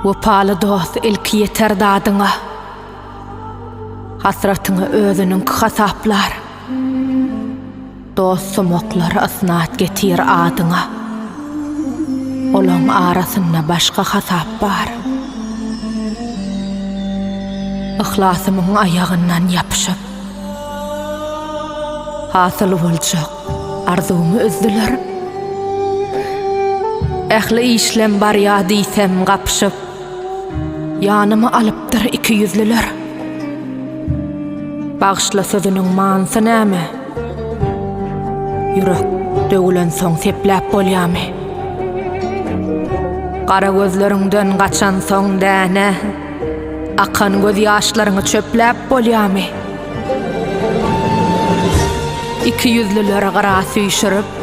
Wapaly dost ilki yeter dadyňa. Hasratyňy özüniň hasaplar. Dost somoklar asnat getir adyňa. Olaň arasynda başga hasap bar. Ihlasymyň ayagyndan yapyşyp hasyl boljak arzumy özdiler. Ähli işlem bar ya diýsem gapşyp ýanyma alypdyr iki ýüzliler. Bagşla sözüniň mansy näme? Ýürek döwülen soň sepläp bolýarmy? Gara gözleriňden gaçan soň däne akan göz ýaşlaryňy çöpläp bolýarmy? İki ýüzliler gara süýşürip